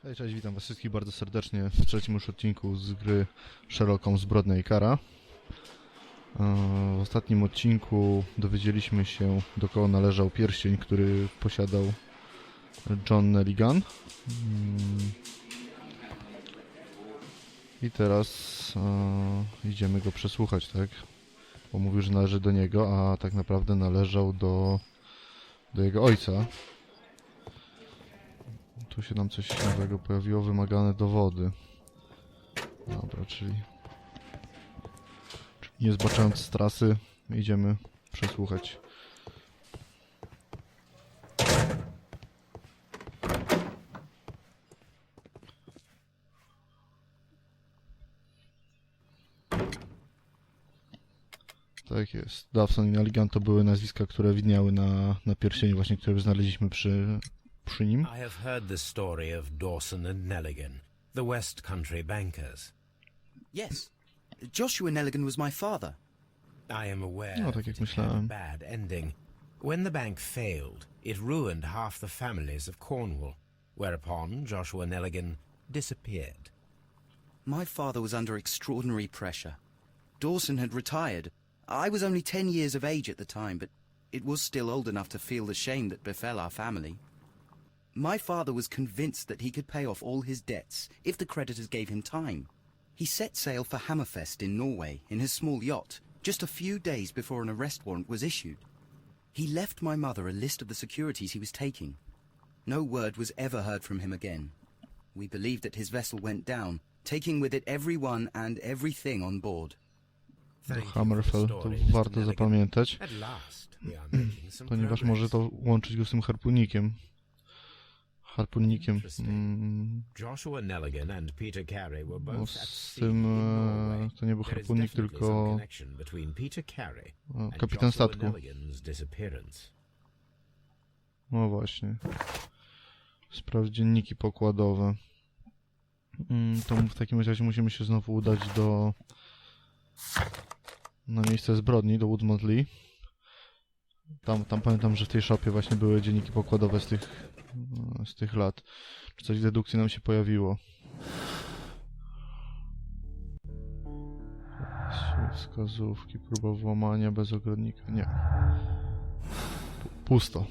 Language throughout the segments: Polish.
Hej, cześć, witam was wszystkich bardzo serdecznie w trzecim już odcinku z gry Sherlock Holmes, Zbrodnia i kara. W ostatnim odcinku dowiedzieliśmy się, do kogo należał pierścień, który posiadał John Nelligan. I teraz idziemy go przesłuchać, tak? Bo mówił, że należy do niego, a tak naprawdę należał do jego ojca. Tu się nam coś nowego pojawiło, wymagane dowody. Dobra, czyli nie zbaczając z trasy, idziemy przesłuchać. Tak jest. Dawson i Nelligan to były nazwiska, które widniały na pierścieniu właśnie, które znaleźliśmy przy nim. I have heard the story of Dawson and Nelligan, the West Country bankers. Yes. Joshua Nelligan was my father. I am aware No, tak jak that it had a myślałem. bad ending. When the bank failed, it ruined half the families of Cornwall, whereupon Joshua Nelligan disappeared. My father was under extraordinary pressure. Dawson had retired. I was only 10 years of age at the time, but it was still old enough to feel the shame that befell our family. My father was convinced that he could pay off all his debts if the creditors gave him time. He set sail for Hammerfest in Norway in his small yacht, just a few days before an arrest warrant was issued. He left my mother a list of the securities he was taking. No word was ever heard from him again. We believe that his vessel went down, taking with it everyone and everything on board. Hammerfell, to warto zapamiętać, ponieważ może to łączyć go z tym harpunikiem. Joshua Nelligan and Peter Carey were No, both at z sea tym in Norway. to nie był There is harpunik, definitely tylko some connection between Peter Carey and kapitan Joshua statku. Nelligan's disappearance. No właśnie. Sprawdź dzienniki pokładowe. To w takim razie musimy się znowu udać na miejsce zbrodni, do Woodmont Lee. Tam pamiętam, że w tej shopie właśnie były dzienniki pokładowe z tych lat. Czy coś w dedukcji nam się pojawiło? Wskazówki, próba włamania bez ogrodnika. Nie. Pusto.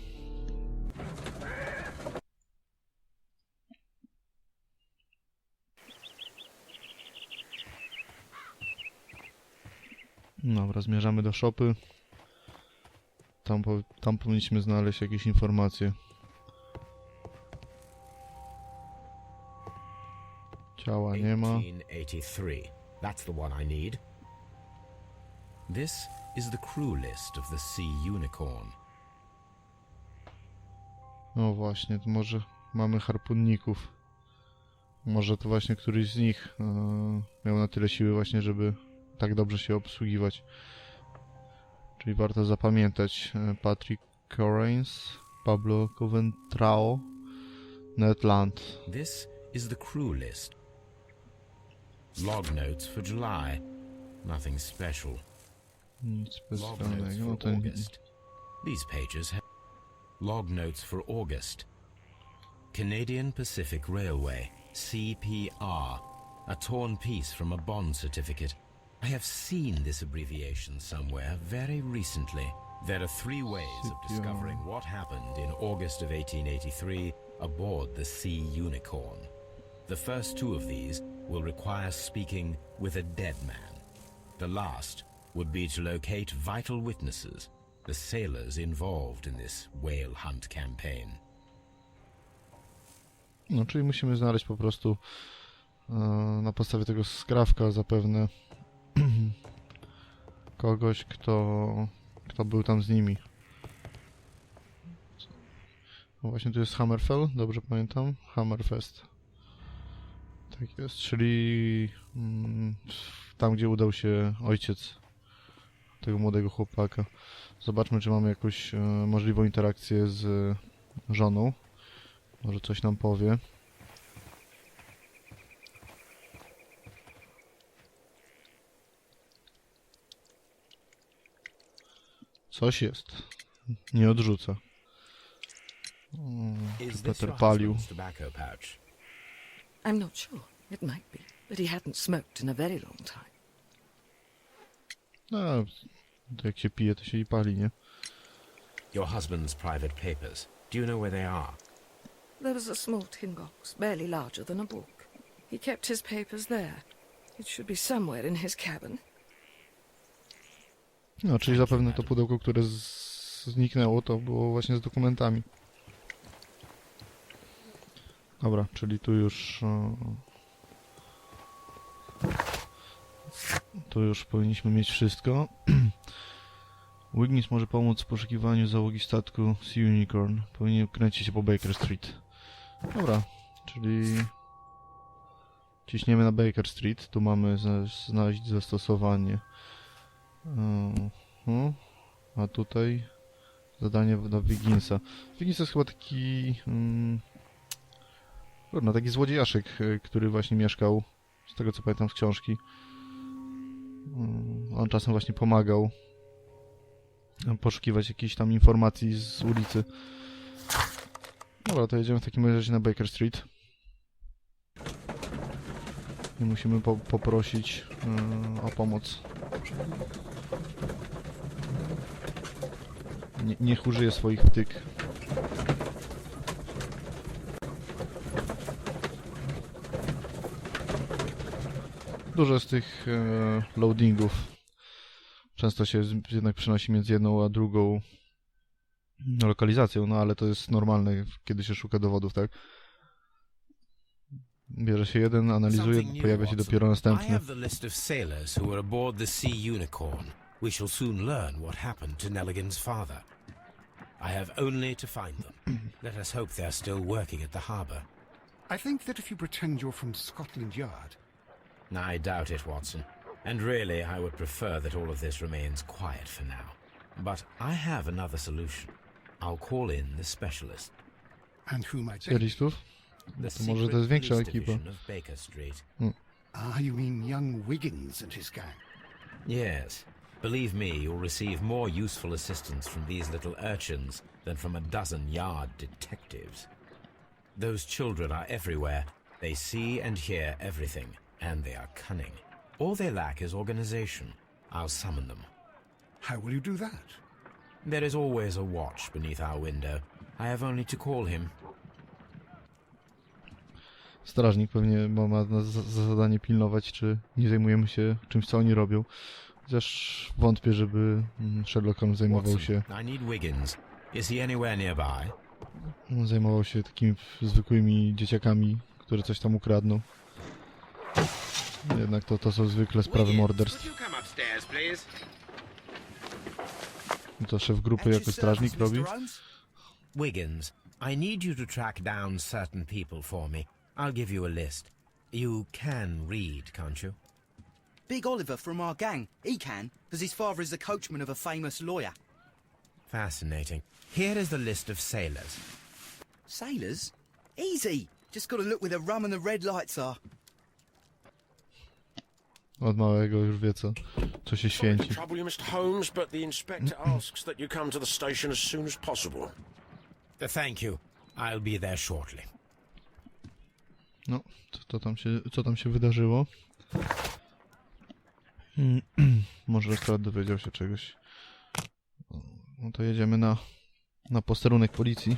Dobra, zmierzamy do shopy. Tam powinniśmy znaleźć jakieś informacje. Ciała nie ma. 1883. That's the one I need. This is the crew list of the Sea Unicorn. No właśnie, to może mamy harpunników. Może to właśnie któryś z nich miał na tyle siły właśnie, żeby tak dobrze się obsługiwać. Czyli warto zapamiętać Patrick Corrains, Pablo Coventrao, Ned Land. This is the crew list. Log notes for July. Nothing special. Nic Log notes specjalnego. No for ten... August. These pages have log notes for August. Canadian Pacific Railway, CPR. A torn piece from a bond certificate. I have seen this abbreviation somewhere very recently. There are three ways of discovering what happened in August of 1883 aboard the Sea Unicorn. The first two of these will require speaking with a dead man. The last would be to locate vital witnesses, the sailors involved in this whale hunt campaign. No, czyli musimy znaleźć po prostu na podstawie tego skrawka zapewne kogoś, kto był tam z nimi. No właśnie, tu jest Hammerfell, dobrze pamiętam? Hammerfest. Tak jest, czyli tam, gdzie udał się ojciec tego młodego chłopaka. Zobaczmy, czy mamy jakąś możliwą interakcję z żoną. Może coś nam powie. Coś jest. Nie odrzuca. Czy Peter palił? I'm not sure. It might be that he hadn't smoked in a very long time. No, to jak się pije, to się i pali, nie? Your husband's private papers. Do you know where they are? There was a small tin box, barely larger than a book. He kept his papers there. It should be somewhere in his cabin. No, czyli zapewne to pudełko, które zniknęło, to było właśnie z dokumentami. Dobra, czyli tu już... Tu już powinniśmy mieć wszystko. Wiggins może pomóc w poszukiwaniu załogi statku Sea Unicorn. Powinien kręcić się po Baker Street. Dobra, czyli... Ciśniemy na Baker Street. Tu mamy znaleźć zastosowanie. A tutaj zadanie dla Wigginsa. Wiggins jest chyba taki... No, taki złodziejaszek, który właśnie mieszkał, z tego co pamiętam z książki. On czasem właśnie pomagał poszukiwać jakichś tam informacji z ulicy. Dobra, to jedziemy w takim razie na Baker Street. I musimy poprosić o pomoc. Niech użyje swoich wtyk. Dużo z tych loadingów często się jednak przenosi między jedną a drugą lokalizacją, no ale to jest normalne, kiedy się szuka dowodów, tak? Bierze się jeden, analizuje, pojawia się dopiero następny. I have the list of sailors who were aboard the Sea Unicorn. We shall soon learn what happened to Nelligan's father. I have only to find them. Let us hope they are still working at the harbour. I think that if you pretend you're from Scotland Yard... I doubt it, Watson. And really, I would prefer that all of this remains quiet for now. But I have another solution. I'll call in the specialist. And who might be? Specjalistów? To może to jest większa ekipa. Ah, you mean young Wiggins and his gang? Yes. Believe me, you'll receive more useful assistance from these little urchins than from a dozen yard detectives. Those children are everywhere. They see and hear everything, and they are cunning. All they lack is organization. I'll summon them. How will you do that? There is always a watch beneath our window. I have only to call him. Strażnik pewnie ma za zadanie pilnować, czy nie zajmujemy się czymś, co oni robią. Chociaż wątpię, żeby Sherlock Holmes zajmował się... I need Wiggins. Is he anywhere nearby? Zajmował się takimi zwykłymi dzieciakami, które coś tam ukradną. Jednak to są zwykle sprawy morderstw. To szef grupy jako strażnik robi. Wiggins, I need you to track down certain people for me. I'll give you a list. You can read, can't you? Big Oliver from our gang. He can, because his father is the coachman of a famous lawyer. Fascinating. Here is the list of sailors. Sailors? Easy. Just got to look where the rum and the red lights are. Od małego już wie co się święci. Trouble you, Mr. Holmes, but the inspector asks that you come to the station as soon as possible. Thank you. I'll be there shortly. No, co tam się wydarzyło? Może akurat dowiedział się czegoś. No to jedziemy na posterunek policji.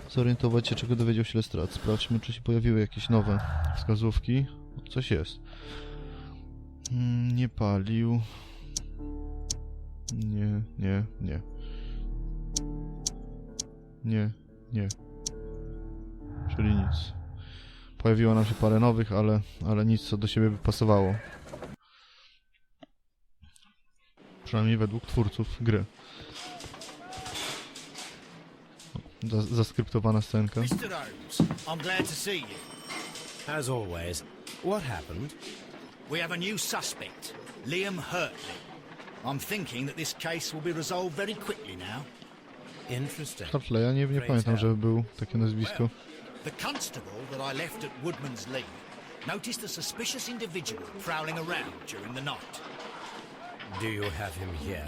Zorientować się, czego dowiedział się Lestrade. Sprawdźmy, czy się pojawiły jakieś nowe wskazówki. Coś jest. Nie palił. Nie. Czyli nic. Pojawiło nam się parę nowych, ale nic, co do siebie by pasowało. Przynajmniej według twórców gry. Zaskryptowana scenka. Mr. Holmes, I'm glad to see you. As always. What happened? We have a new suspect, Liam Hurtley. I'm thinking that this case will be resolved very quickly now. Interesting. Hartleya nie pamiętam, żeby był takie nazwisko. The constable that I left at Woodman's Lee noticed a suspicious individual prowling around during the night. Do you have him here?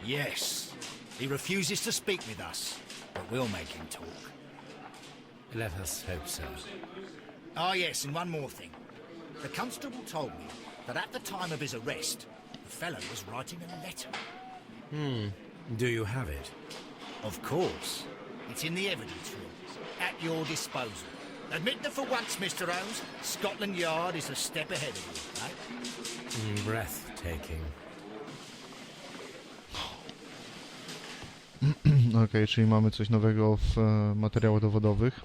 Yes. He refuses to speak with us, but we'll make him talk. Let us hope so. Oh, yes, and one more thing. The constable told me that at the time of his arrest, the fellow was writing a letter. Do you have it? Of course. It's in the evidence room, at your disposal. Admit that for once, Mr. Holmes, Scotland Yard is a step ahead of you, eh? Breathtaking. Okej, czyli mamy coś nowego w materiałach dowodowych.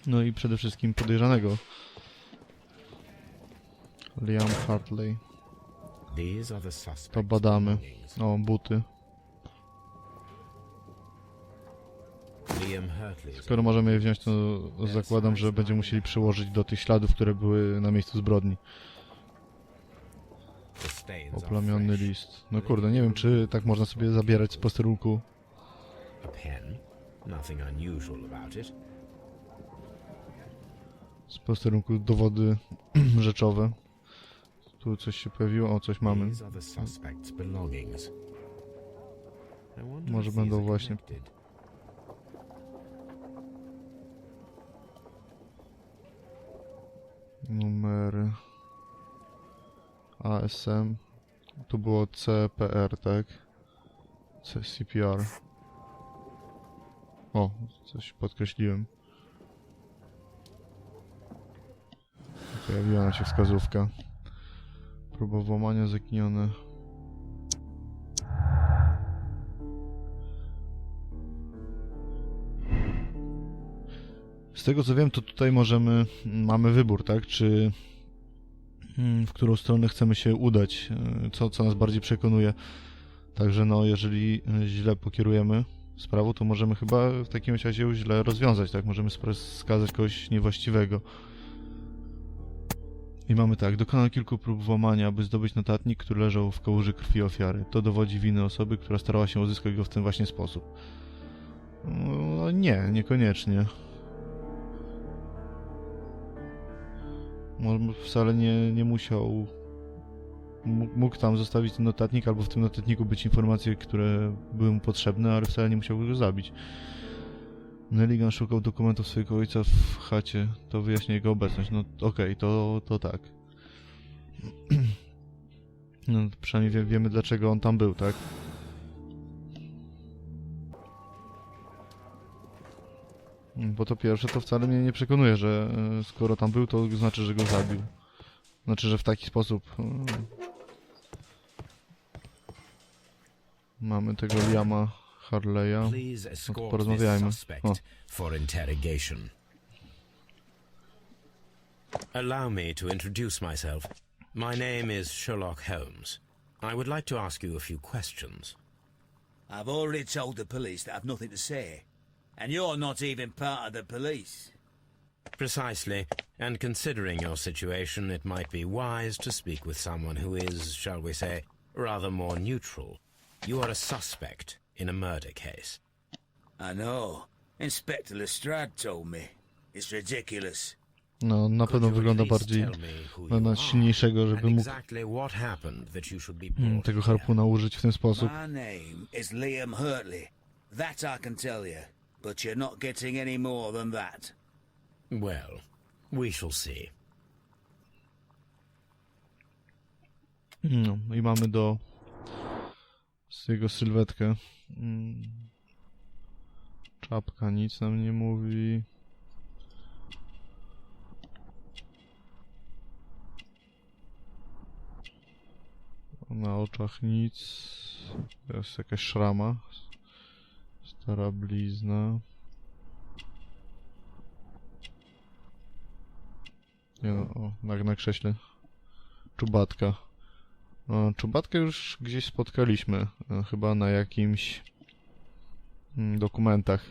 No i przede wszystkim podejrzanego. Liam Hartley. These are the suspects. To badamy. O, buty. Liam Hartley. Skoro możemy je wziąć, to zakładam, że będziemy musieli przyłożyć do tych śladów, które były na miejscu zbrodni. Oplamiony list. No kurde, nie wiem, czy tak można sobie zabierać z posterunku. A pen. Nothing unusual about it. Z posterunku dowody rzeczowe. Tu coś się pojawiło, o, coś mamy. These are the suspects' belongings. I wonder Może if these będą are właśnie. connected. Numery. ASM. Tu było CPR, tak? CPR. O, coś podkreśliłem. Pojawiła nam się wskazówka. Próba włamania zaginione. Z tego co wiem, to tutaj mamy wybór, tak? Czy w którą stronę chcemy się udać, co nas bardziej przekonuje. Także no, jeżeli źle pokierujemy sprawą, to możemy chyba w takim razie ją źle rozwiązać, tak? Możemy skazać kogoś niewłaściwego. I mamy tak, dokonano kilku prób włamania, aby zdobyć notatnik, który leżał w kałuży krwi ofiary. To dowodzi winy osoby, która starała się uzyskać go w ten właśnie sposób. No nie, niekoniecznie. Wcale nie musiał... Mógł tam zostawić ten notatnik, albo w tym notatniku być informacje, które były mu potrzebne, ale wcale nie musiał go zabić. Nelligan szukał dokumentów swojego ojca w chacie. To wyjaśnia jego obecność. No okej, to tak. No, przynajmniej wiemy, dlaczego on tam był, tak? Bo to pierwsze, to wcale mnie nie przekonuje, że skoro tam był, to znaczy, że go zabił. Znaczy, że w taki sposób... Mamy tego Liama Harleya. Please No to escort this porozmawiajmy. suspect O. for interrogation. Allow me to introduce myself. My name is Sherlock Holmes. I would like to ask you a few questions. I've already told the police that I've nothing to say. And you're not even part of the police. Precisely, and considering your situation, it might be wise to speak with someone who is, shall we say, rather more neutral. You are a suspect in a murder case. I know. Inspector Lestrade told me. It's ridiculous. No, na pewno wygląda bardziej na silniejszego, żeby mógł tego harpuna użyć w ten sposób. My name is Liam Hartley. That I can tell you. But you're not getting any more than that. Well, we shall see. No, i mamy z jego sylwetkę. Czapka nic nam nie mówi. Na oczach nic. To jest jakaś szrama. Stara blizna. Nie no, o, na krześle. Czubatka. No, czubatkę już gdzieś spotkaliśmy. Chyba na jakimś dokumentach.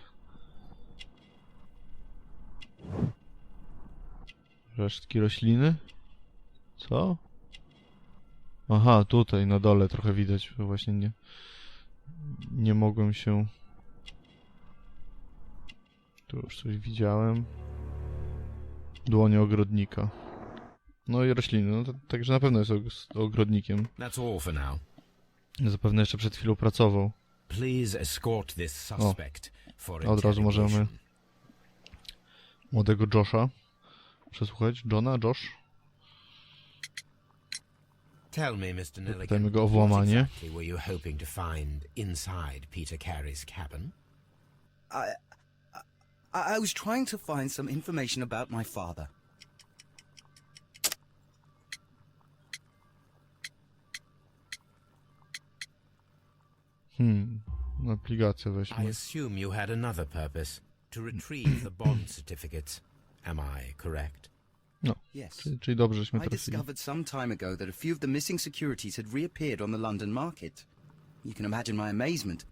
Resztki rośliny? Co? Aha, tutaj na dole trochę widać, bo właśnie nie mogłem się... Tu już coś widziałem. Dłonie ogrodnika. No i rośliny, no to, także na pewno jest ogrodnikiem. That's all for now. Zapewne jeszcze przed chwilą pracował. Please escort this suspect for Od razu możemy młodego Josha przesłuchać. Johna? Josh? Tell me, Mr. Zapytajmy Nelligan, go o what włamanie. exactly were you hoping to find inside Peter Carey's cabin? I was trying to find some information about my father. Aplikację I weźmy. assume you had another purpose, to retrieve the bond certificates. Am I correct? No, Yes. czyli dobrze, żeśmy I trafili. discovered some time ago that a few of the missing securities had reappeared on the London market. You can imagine my amazement.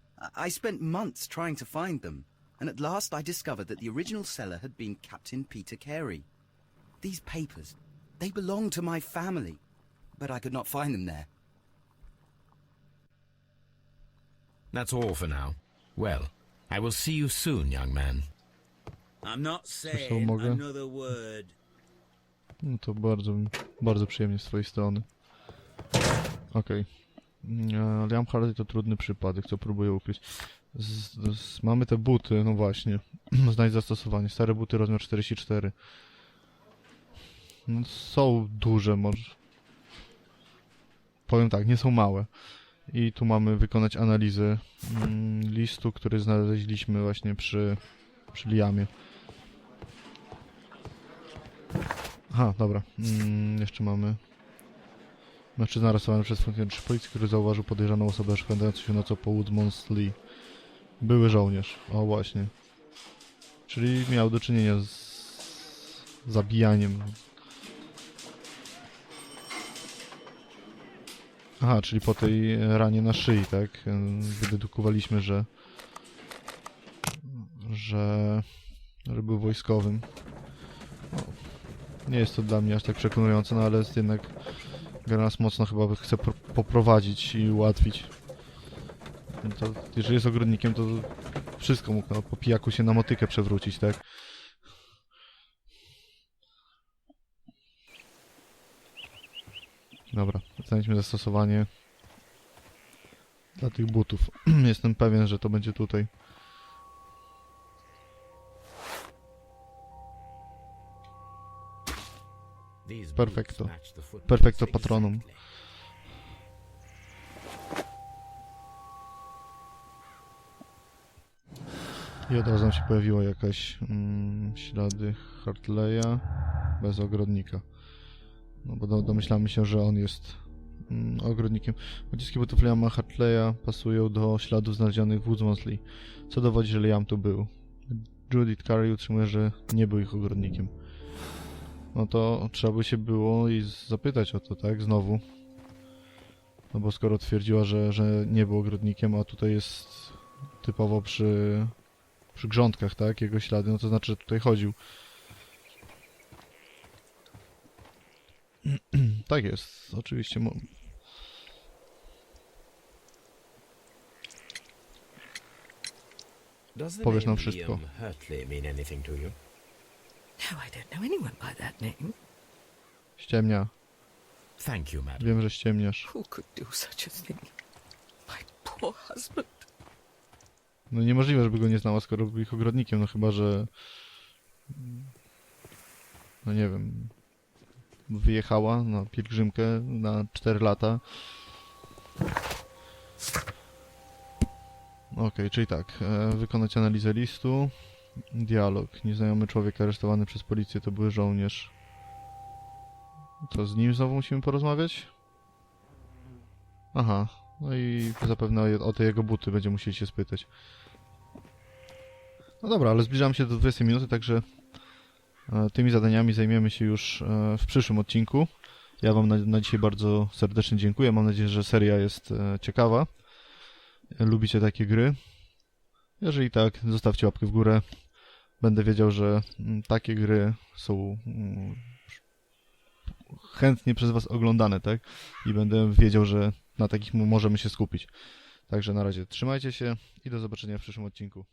I spent months trying to find them, and at last I discovered that the original seller had been Captain Peter Carey. These papers, they belong to my family, but I could not find them there. That's all for now. Well, I will see you soon, young man. I'm not co saying mogę? another word. No to bardzo przyjemnie z twojej strony. Okej. Liam Hardy to trudny przypadek, co próbuję ukryć. Mamy te buty, no właśnie. Znajdź zastosowanie. Stare buty, rozmiar 44. No, są duże, może. Powiem tak, nie są małe. I tu mamy wykonać analizę listu, który znaleźliśmy właśnie przy Liamie. Aha, dobra. Jeszcze mamy... Mężczyzna aresztowany przez funkcjonariuszy policji, który zauważył podejrzaną osobę szwendającą się nocą po Woodmonsley. Były żołnierz. O, właśnie. Czyli miał do czynienia z zabijaniem. Aha, czyli po tej ranie na szyi, tak? Wydedukowaliśmy, że był wojskowym. No, nie jest to dla mnie aż tak przekonujące, no ale jest jednak... Gra nas mocno chyba chce poprowadzić i ułatwić. No to, jeżeli jest ogrodnikiem, to wszystko mógł po pijaku się na motykę przewrócić, tak? Dobra, znajdźmy zastosowanie dla tych butów. Jestem pewien, że to będzie tutaj. Perfekto. Perfekto patronum. I od razu nam się pojawiła jakaś ślady Hartleya bez ogrodnika. No bo domyślamy się, że on jest ogrodnikiem. Odciski butów Liama Hartleya pasują do śladów znalezionych w Woodmonsley, co dowodzi, że Liam tu był. Judith Carey utrzymuje, że nie był ich ogrodnikiem. No to trzeba by się było i zapytać o to, tak? Znowu. No bo skoro twierdziła, że nie był ogrodnikiem, a tutaj jest typowo przy grządkach, tak? Jego ślady, no to znaczy, że tutaj chodził. Tak jest, oczywiście. Powiesz nam wszystko. No, I don't know anyone by that name. Ściemnia. Thank you, madam. Wiem, że ściemniasz. Who could do such a thing? My poor husband. No niemożliwe, żeby go nie znała, skoro był ich ogrodnikiem, no chyba, że... No nie wiem... Wyjechała na pielgrzymkę na 4 lata. Okej, czyli tak. Wykonać analizę listu. Dialog. Nieznajomy człowiek aresztowany przez policję to był żołnierz. To z nim znowu musimy porozmawiać? Aha. No i zapewne o te jego buty będziemy musieli się spytać. No dobra, ale zbliżamy się do 20 minuty, także tymi zadaniami zajmiemy się już w przyszłym odcinku. Ja wam na dzisiaj bardzo serdecznie dziękuję. Mam nadzieję, że seria jest ciekawa. Lubicie takie gry? Jeżeli tak, zostawcie łapkę w górę. Będę wiedział, że takie gry są chętnie przez was oglądane, tak? I będę wiedział, że na takich możemy się skupić. Także na razie trzymajcie się i do zobaczenia w przyszłym odcinku.